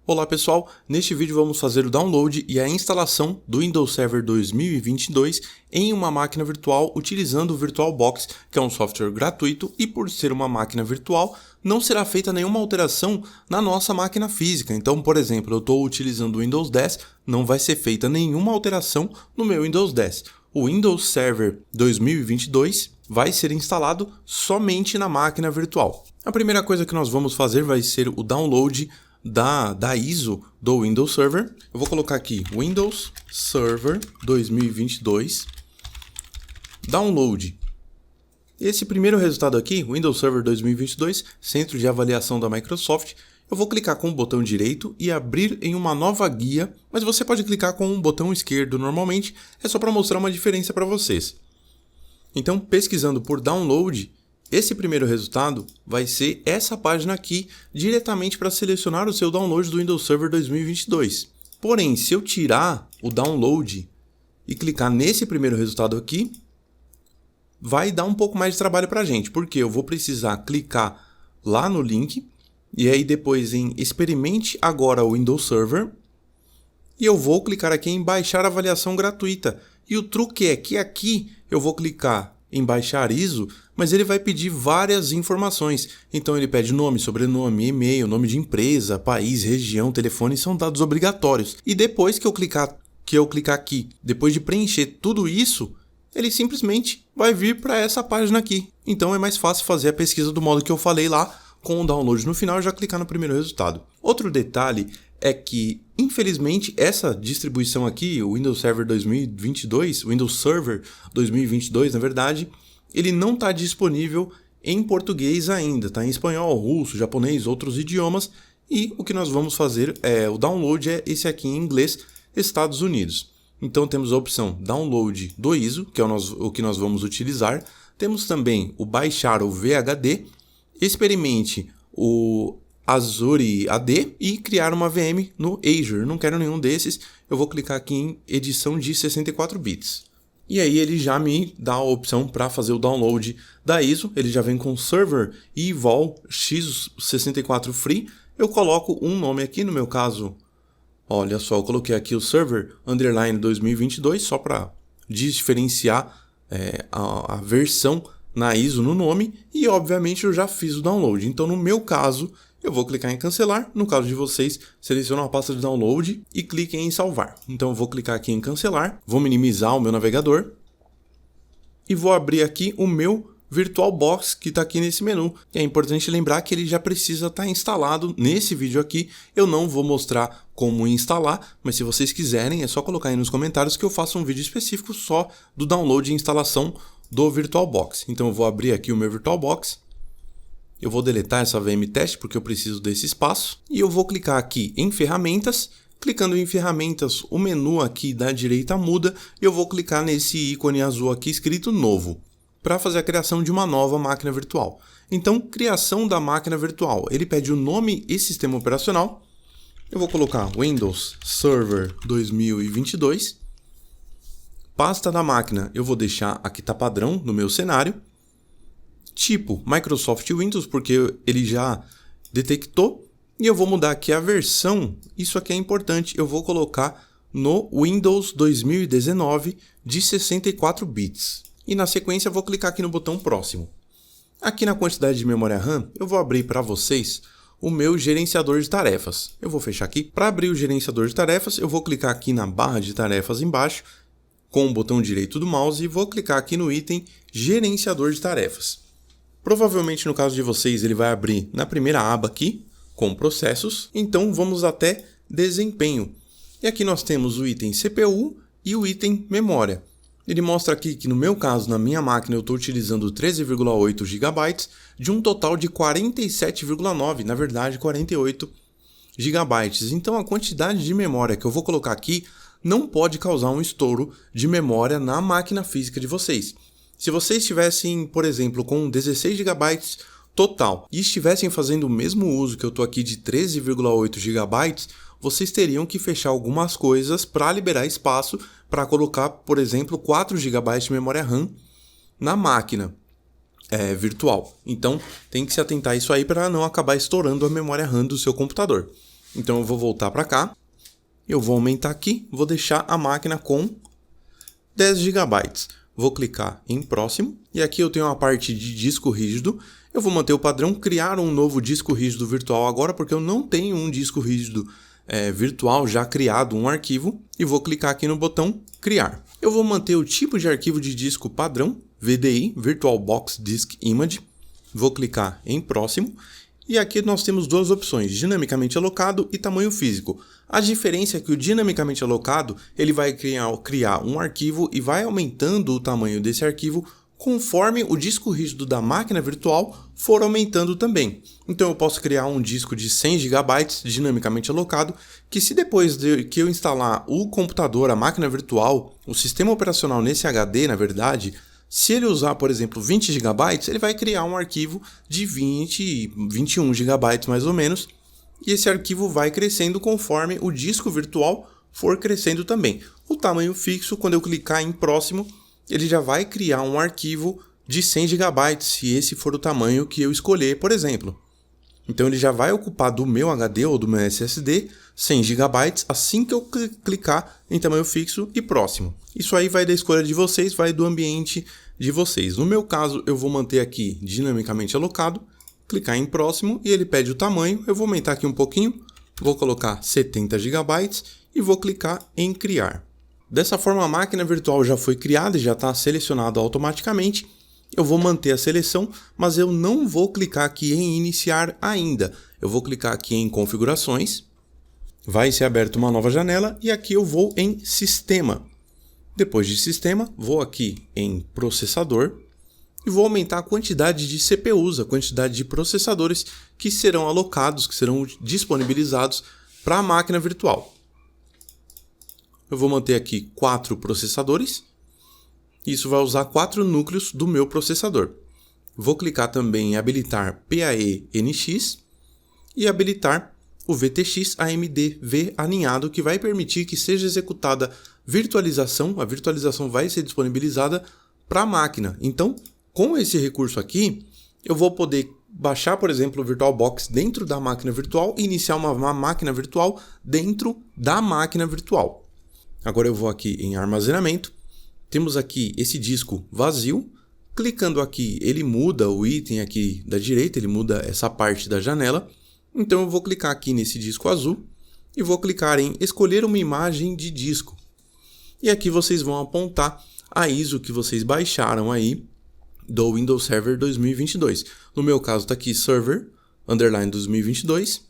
Olá pessoal, neste vídeo vamos fazer o download e a instalação do Windows Server 2022 em uma máquina virtual utilizando o VirtualBox, que é um software gratuito e por ser uma máquina virtual não será feita nenhuma alteração na nossa máquina física. Então, por exemplo, eu estou utilizando o Windows 10, não vai ser feita nenhuma alteração no meu Windows 10. O Windows Server 2022 vai ser instalado somente na máquina virtual. A primeira coisa que nós vamos fazer vai ser o download da ISO do Windows Server. Eu vou colocar aqui Windows Server 2022 Download. Esse primeiro resultado aqui, Windows Server 2022, Centro de Avaliação da Microsoft, eu vou clicar com o botão direito e abrir em uma nova guia, mas você pode clicar com o botão esquerdo normalmente, é só para mostrar uma diferença para vocês. Então, pesquisando por download, esse primeiro resultado vai ser essa página aqui, diretamente para selecionar o seu download do Windows Server 2022. Porém, se eu tirar o download e clicar nesse primeiro resultado aqui, vai dar um pouco mais de trabalho para a gente, porque eu vou precisar clicar lá no link, e aí depois em experimente agora o Windows Server, e eu vou clicar aqui em baixar avaliação gratuita. E o truque é que aqui eu vou clicar em baixar ISO, mas ele vai pedir várias informações. Então ele pede nome, sobrenome, e-mail, nome de empresa, país, região, telefone, são dados obrigatórios. E depois que eu clicar aqui, depois de preencher tudo isso, ele simplesmente vai vir para essa página aqui. Então é mais fácil fazer a pesquisa do modo que eu falei lá, com o download no final e já clicar no primeiro resultado. Outro detalhe é que, infelizmente, essa distribuição aqui, o Windows Server 2022, Windows Server 2022, na verdade, ele não está disponível em português ainda, está em espanhol, russo, japonês, outros idiomas, e o que nós vamos fazer o download é esse aqui em inglês, Estados Unidos. Então temos a opção download do ISO, que é o que nós vamos utilizar, temos também o baixar o VHD, experimente o Azure AD e criar uma VM no Azure. Não quero nenhum desses, eu vou clicar aqui em edição de 64 bits. E aí ele já me dá a opção para fazer o download da ISO, ele já vem com server e vol x64 free. Eu coloco um nome aqui, no meu caso, olha só, eu coloquei aqui o server underline 2022 só para diferenciar a versão na ISO no nome, e obviamente eu já fiz o download. Então no meu caso eu vou clicar em cancelar, no caso de vocês selecionam a pasta de download e cliquem em salvar. Então eu vou clicar aqui em cancelar, vou minimizar o meu navegador e vou abrir aqui o meu VirtualBox que está aqui nesse menu. É importante lembrar que ele já precisa estar instalado. Nesse vídeo aqui eu não vou mostrar como instalar, mas se vocês quiserem é só colocar aí nos comentários que eu faço um vídeo específico só do download e instalação do VirtualBox. Então eu vou abrir aqui o meu VirtualBox, eu vou deletar essa VM teste porque eu preciso desse espaço, e eu vou clicar aqui em ferramentas. Clicando em ferramentas, o menu aqui da direita muda, e eu vou clicar nesse ícone azul aqui escrito novo, para fazer a criação de uma nova máquina virtual. Então, criação da máquina virtual, ele pede o nome e sistema operacional. Eu vou colocar Windows Server 2022. Pasta da máquina, eu vou deixar aqui tá padrão no meu cenário. Tipo Microsoft Windows, porque ele já detectou. E eu vou mudar aqui a versão, isso aqui é importante, eu vou colocar no Windows 2019 de 64 bits. E na sequência eu vou clicar aqui no botão próximo. Aqui na quantidade de memória RAM, eu vou abrir para vocês o meu gerenciador de tarefas. Eu vou fechar aqui. Para abrir o gerenciador de tarefas, eu vou clicar aqui na barra de tarefas embaixo, com o botão direito do mouse, e vou clicar aqui no item gerenciador de tarefas. Provavelmente no caso de vocês ele vai abrir na primeira aba aqui, com processos, então vamos até desempenho. E aqui nós temos o item CPU e o item memória. Ele mostra aqui que no meu caso, na minha máquina, eu estou utilizando 13,8 GB de um total de 47,9, na verdade 48 GB. Então a quantidade de memória que eu vou colocar aqui não pode causar um estouro de memória na máquina física de vocês. Se vocês estivessem, por exemplo, com 16 GB total e estivessem fazendo o mesmo uso que eu estou aqui de 13,8 GB, vocês teriam que fechar algumas coisas para liberar espaço para colocar, por exemplo, 4 GB de memória RAM na máquina virtual. Então tem que se atentar a isso aí para não acabar estourando a memória RAM do seu computador. Então eu vou voltar para cá, eu vou aumentar aqui, vou deixar a máquina com 10 GB. Vou clicar em próximo e aqui eu tenho a parte de disco rígido. Eu vou manter o padrão, criar um novo disco rígido virtual agora, porque eu não tenho um disco rígido virtual já criado, um arquivo, e vou clicar aqui no botão criar. Eu vou manter o tipo de arquivo de disco padrão, VDI, VirtualBox Disk Image. Vou clicar em próximo. E aqui nós temos duas opções, dinamicamente alocado e tamanho físico. A diferença é que o dinamicamente alocado ele vai criar um arquivo e vai aumentando o tamanho desse arquivo conforme o disco rígido da máquina virtual for aumentando também. Então eu posso criar um disco de 100 GB dinamicamente alocado, que se depois que eu instalar o computador, a máquina virtual, o sistema operacional nesse HD, na verdade, se ele usar, por exemplo, 20 GB, ele vai criar um arquivo de 21 GB mais ou menos, e esse arquivo vai crescendo conforme o disco virtual for crescendo também. O tamanho fixo, quando eu clicar em próximo, ele já vai criar um arquivo de 100 GB, se esse for o tamanho que eu escolher, por exemplo. Então ele já vai ocupar do meu HD ou do meu SSD 100 GB assim que eu clicar em tamanho fixo e próximo. Isso aí vai da escolha de vocês, vai do ambiente de vocês. No meu caso, eu vou manter aqui dinamicamente alocado, clicar em próximo e ele pede o tamanho. Eu vou aumentar aqui um pouquinho, vou colocar 70 GB e vou clicar em criar. Dessa forma a máquina virtual já foi criada e já está selecionada automaticamente. Eu vou manter a seleção, mas eu não vou clicar aqui em iniciar ainda. Eu vou clicar aqui em configurações, vai ser aberta uma nova janela e aqui eu vou em sistema. Depois de sistema, vou aqui em processador e vou aumentar a quantidade de CPUs, a quantidade de processadores que serão alocados, que serão disponibilizados para a máquina virtual. Eu vou manter aqui 4 processadores. Isso vai usar 4 núcleos do meu processador. Vou clicar também em habilitar PAE NX e habilitar o VTX AMD V aninhado, que vai permitir que seja executada virtualização. A virtualização vai ser disponibilizada para a máquina. Então, com esse recurso aqui, eu vou poder baixar, por exemplo, o VirtualBox dentro da máquina virtual e iniciar uma máquina virtual dentro da máquina virtual. Agora eu vou aqui em armazenamento. Temos aqui esse disco vazio. Clicando aqui, ele muda o item aqui da direita, ele muda essa parte da janela. Então eu vou clicar aqui nesse disco azul e vou clicar em escolher uma imagem de disco. E aqui vocês vão apontar a ISO que vocês baixaram aí do Windows Server 2022. No meu caso está aqui Server _ 2022.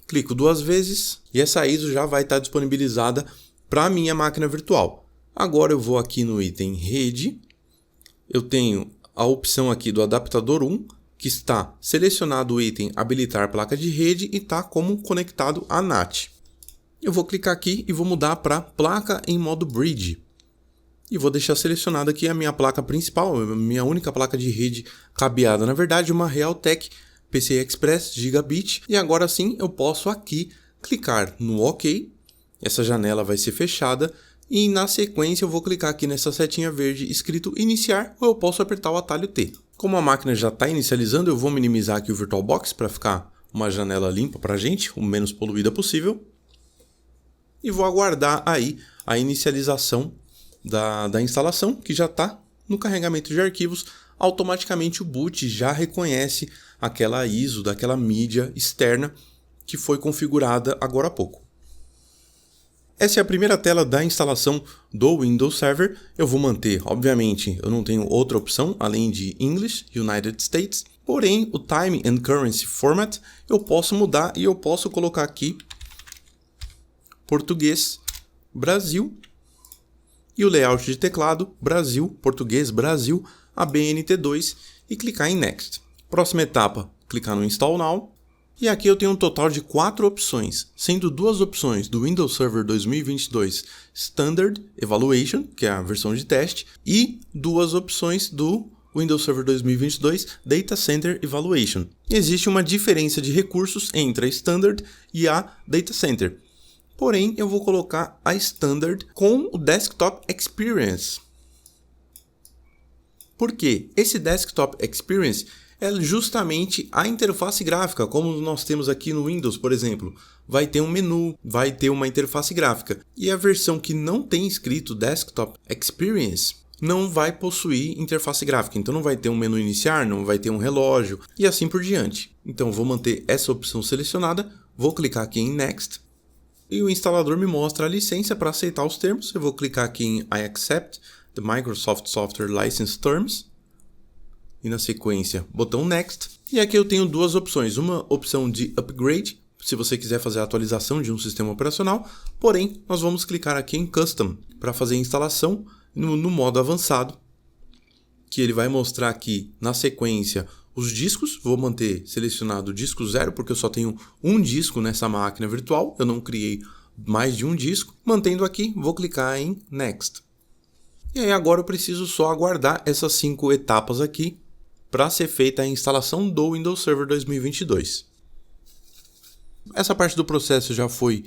Clico 2 vezes e essa ISO já vai estar disponibilizada para a minha máquina virtual. Agora eu vou aqui no item rede, eu tenho a opção aqui do adaptador 1, que está selecionado o item habilitar placa de rede e está como conectado à NAT. Eu vou clicar aqui e vou mudar para placa em modo bridge. E vou deixar selecionada aqui a minha placa principal, a minha única placa de rede cabeada, na verdade uma Realtek PCI Express Gigabit. E agora sim eu posso aqui clicar no OK, essa janela vai ser fechada. E na sequência eu vou clicar aqui nessa setinha verde escrito iniciar ou eu posso apertar o atalho T. Como a máquina já está inicializando, eu vou minimizar aqui o VirtualBox para ficar uma janela limpa para a gente, o menos poluída possível. E vou aguardar aí a inicialização da instalação, que já está no carregamento de arquivos. Automaticamente o boot já reconhece aquela ISO daquela mídia externa que foi configurada agora há pouco. Essa é a primeira tela da instalação do Windows Server. Eu vou manter, obviamente, eu não tenho outra opção além de English, United States. Porém, o Time and Currency Format eu posso mudar e eu posso colocar aqui Português, Brasil. E o layout de teclado, Brasil, Português, Brasil, ABNT2 e clicar em Next. Próxima etapa, clicar no Install Now. E aqui eu tenho um total de 4 opções, sendo 2 opções do Windows Server 2022 Standard Evaluation, que é a versão de teste, e 2 opções do Windows Server 2022 Data Center Evaluation. Existe uma diferença de recursos entre a Standard e a Data Center. Porém, eu vou colocar a Standard com o Desktop Experience. Por quê? Esse Desktop Experience é justamente a interface gráfica, como nós temos aqui no Windows, por exemplo. Vai ter um menu, vai ter uma interface gráfica. E a versão que não tem escrito Desktop Experience não vai possuir interface gráfica. Então não vai ter um menu iniciar, não vai ter um relógio e assim por diante. Então vou manter essa opção selecionada, vou clicar aqui em Next e o instalador me mostra a licença para aceitar os termos. Eu vou clicar aqui em I accept the Microsoft Software License Terms. E na sequência, botão Next. E aqui eu tenho duas opções. Uma opção de upgrade, se você quiser fazer a atualização de um sistema operacional. Porém, nós vamos clicar aqui em Custom para fazer a instalação no modo avançado. Que ele vai mostrar aqui na sequência os discos. Vou manter selecionado o disco 0, porque eu só tenho um disco nessa máquina virtual. Eu não criei mais de um disco. Mantendo aqui, vou clicar em Next. E aí agora eu preciso só aguardar essas 5 etapas aqui para ser feita a instalação do Windows Server 2022. Essa parte do processo já foi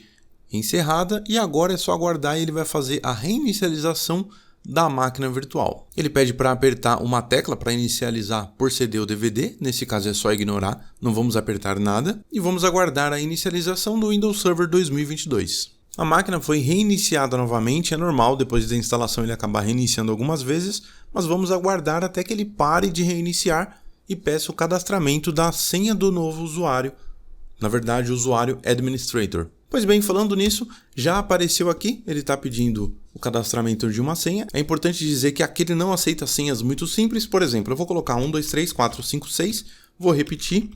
encerrada e agora é só aguardar e ele vai fazer a reinicialização da máquina virtual. Ele pede para apertar uma tecla para inicializar por CD ou DVD, nesse caso é só ignorar, não vamos apertar nada, e vamos aguardar a inicialização do Windows Server 2022. A máquina foi reiniciada novamente, é normal depois da instalação ele acabar reiniciando algumas vezes, mas vamos aguardar até que ele pare de reiniciar e peça o cadastramento da senha do novo usuário, na verdade o usuário Administrator. Pois bem, falando nisso, já apareceu aqui, ele está pedindo o cadastramento de uma senha. É importante dizer que aqui ele não aceita senhas muito simples, por exemplo, eu vou colocar 1, 2, 3, 4, 5, 6, vou repetir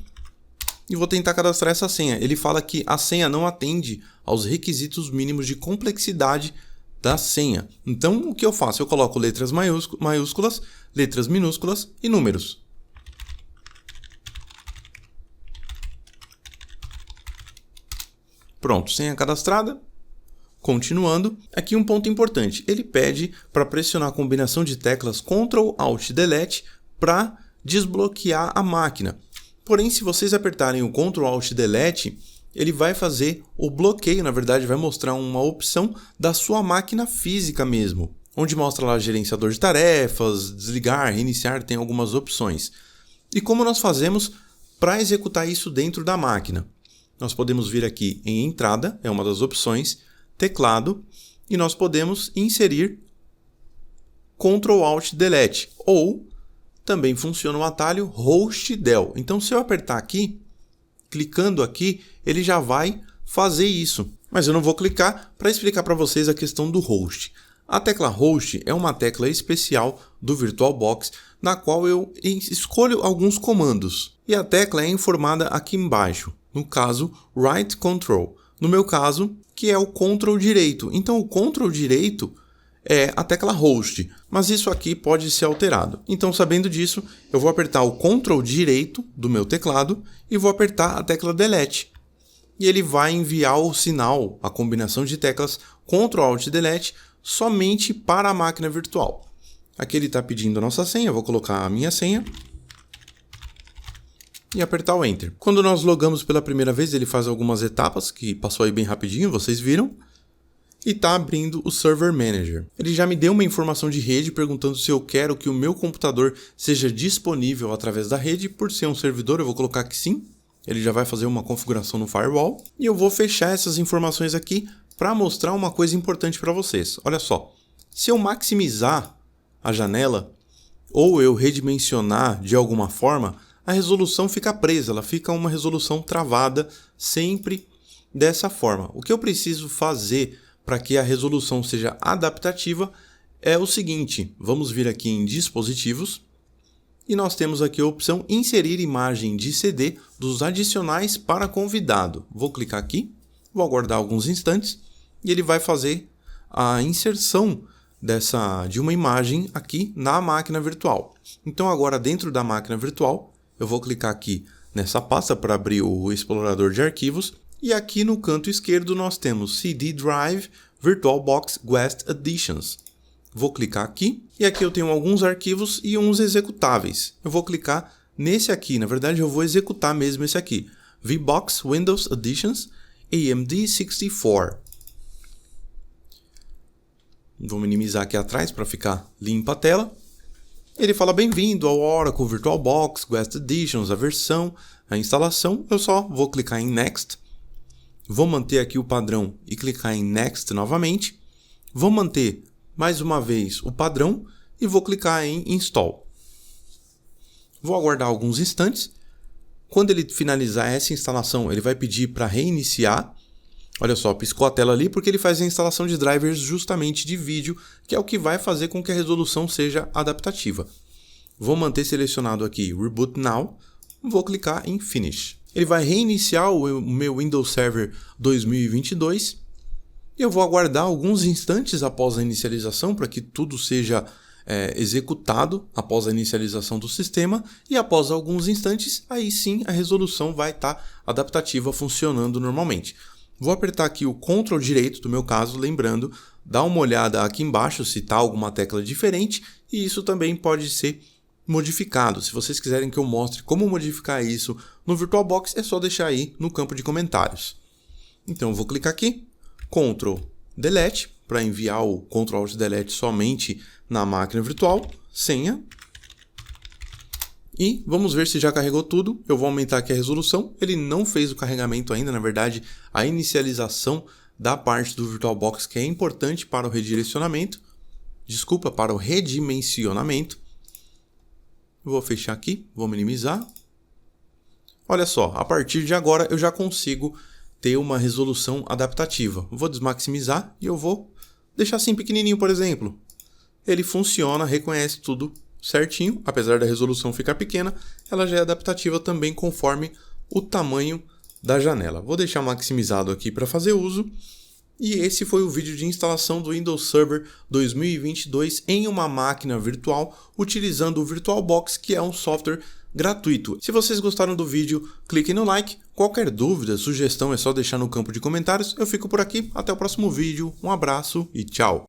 e vou tentar cadastrar essa senha. Ele fala que a senha não atende aos requisitos mínimos de complexidade da senha. Então, o que eu faço? Eu coloco letras maiúsculas, letras minúsculas e números. Pronto, senha cadastrada. Continuando, aqui um ponto importante. Ele pede para pressionar a combinação de teclas Ctrl, Alt, Delete para desbloquear a máquina. Porém, se vocês apertarem o Ctrl, Alt, Delete, ele vai fazer o bloqueio, na verdade vai mostrar uma opção da sua máquina física mesmo, onde mostra lá gerenciador de tarefas, desligar, reiniciar, tem algumas opções. E como nós fazemos para executar isso dentro da máquina? Nós podemos vir aqui em entrada, é uma das opções, teclado, e nós podemos inserir Ctrl, Alt, Delete, ou também funciona o atalho Host Del. Então, se eu apertar aqui, clicando aqui, ele já vai fazer isso. Mas eu não vou clicar para explicar para vocês a questão do host. A tecla Host é uma tecla especial do VirtualBox, na qual eu escolho alguns comandos. E a tecla é informada aqui embaixo. No caso, Right Control. No meu caso, que é o Ctrl direito. Então, o Ctrl direito é a tecla Host, mas isso aqui pode ser alterado. Então, sabendo disso, eu vou apertar o Ctrl direito do meu teclado e vou apertar a tecla Delete. E ele vai enviar o sinal, a combinação de teclas Ctrl, Alt, Delete, somente para a máquina virtual. Aqui ele está pedindo a nossa senha, eu vou colocar a minha senha e apertar o Enter. Quando nós logamos pela primeira vez, ele faz algumas etapas, que passou aí bem rapidinho, vocês viram. E está abrindo o Server Manager. Ele já me deu uma informação de rede perguntando se eu quero que o meu computador seja disponível através da rede. Por ser um servidor, eu vou colocar que sim. Ele já vai fazer uma configuração no firewall. E eu vou fechar essas informações aqui para mostrar uma coisa importante para vocês. Olha só, se eu maximizar a janela ou eu redimensionar de alguma forma, a resolução fica presa, ela fica uma resolução travada sempre dessa forma. O que eu preciso fazer para que a resolução seja adaptativa é o seguinte, vamos vir aqui em dispositivos e nós temos aqui a opção inserir imagem de CD dos adicionais para convidado. Vou clicar aqui, vou aguardar alguns instantes e ele vai fazer a inserção de uma imagem aqui na máquina virtual. Então agora dentro da máquina virtual eu vou clicar aqui nessa pasta para abrir o explorador de arquivos. E aqui no canto esquerdo nós temos CD Drive VirtualBox Guest Editions. Vou clicar aqui e aqui eu tenho alguns arquivos e uns executáveis. Eu vou clicar nesse aqui, na verdade eu vou executar mesmo esse aqui. VBox Windows Editions AMD64. Vou minimizar aqui atrás para ficar limpa a tela. Ele fala bem-vindo ao Oracle VirtualBox, Guest Editions, a versão, a instalação. Eu só vou clicar em Next. Vou manter aqui o padrão e clicar em Next novamente. Vou manter mais uma vez o padrão e vou clicar em Install. Vou aguardar alguns instantes. Quando ele finalizar essa instalação, ele vai pedir para reiniciar. Olha só, piscou a tela ali porque ele faz a instalação de drivers justamente de vídeo, que é o que vai fazer com que a resolução seja adaptativa. Vou manter selecionado aqui Reboot Now. Vou clicar em Finish. Ele vai reiniciar o meu Windows Server 2022. E eu vou aguardar alguns instantes após a inicialização para que tudo seja executado após a inicialização do sistema, e após alguns instantes, aí sim a resolução vai estar adaptativa funcionando normalmente. Vou apertar aqui o Ctrl direito do meu caso, lembrando, dá uma olhada aqui embaixo se está alguma tecla diferente, e isso também pode ser modificado. Se vocês quiserem que eu mostre como modificar isso no VirtualBox, é só deixar aí no campo de comentários. Então eu vou clicar aqui, Ctrl Delete, para enviar o Ctrl Alt Delete somente na máquina virtual, senha. E vamos ver se já carregou tudo. Eu vou aumentar aqui a resolução. Ele não fez o carregamento ainda, na verdade, a inicialização da parte do VirtualBox, que é importante para o redirecionamento. Desculpa, para o redimensionamento. Vou fechar aqui, vou minimizar. Olha só, a partir de agora eu já consigo ter uma resolução adaptativa. Vou desmaximizar e eu vou deixar assim pequenininho, por exemplo. Ele funciona, reconhece tudo certinho, apesar da resolução ficar pequena, ela já é adaptativa também conforme o tamanho da janela. Vou deixar maximizado aqui para fazer uso. E esse foi o vídeo de instalação do Windows Server 2022 em uma máquina virtual, utilizando o VirtualBox, que é um software gratuito. Se vocês gostaram do vídeo, cliquem no like. Qualquer dúvida, sugestão é só deixar no campo de comentários. Eu fico por aqui, até o próximo vídeo, um abraço e tchau!